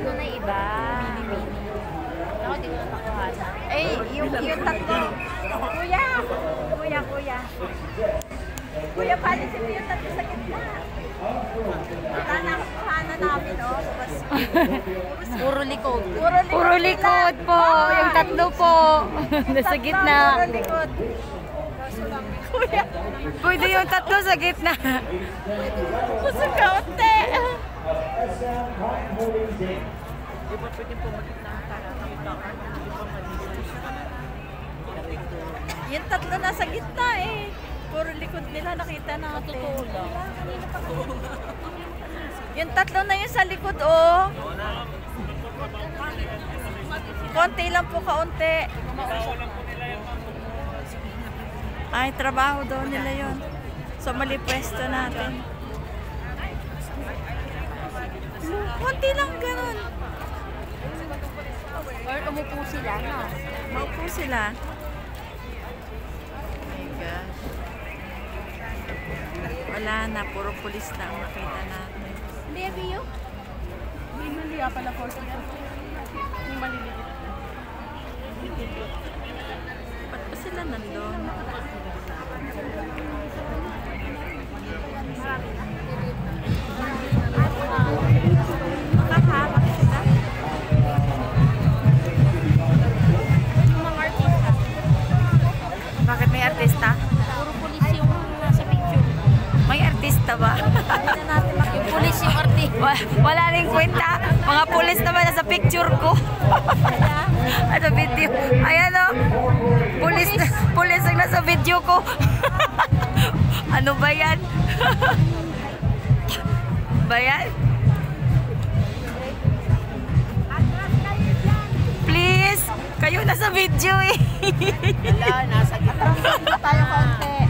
ano na iba. Mini-mini. Ako, di ko na nakuha na. Eh, yung tatlo. Kuya! Kuya. Kuya, palisin mo yung tatlo sa gitna. Wala na kuhanan namin, oh. Puro likod. Puro likod po. Yung tatlo po. Nasa gitna. Puro likod. Kuya. Pwede yung tatlo sa gitna. Kusog kaunti. Di ba pwede po magkita ang tayo? Yung tatlo nasa gitna eh. Puro likod nila nakita natin. Yung tatlo na yun sa likod, oh. Konti lang po, kaunti. Ay, trabaho daw nila yun. So, mali pwesto natin. Konti lang ganun. Or umupo sila, no? Maupo sila. Oh my gosh. Wala na, puro pulis na ang makita natin. Baby, you? Hindi maliya pala po sila. Yung maliliit. Ba't pa sila nandun? Makakahamak sila. Mga artista. Bakit may artista? Puro pulis yung nasa picture. May artista ba? Hindi na natin yung pulis yung artista. Wala rin kwenta. Mga pulis naman nasa picture ko. Ano video? Ayan o. Pulis ang nasa video ko. Ano ba yan? Ba yan? Please! Kayo nasa video eh. Wala, nasa gitna. Tayo kaunti.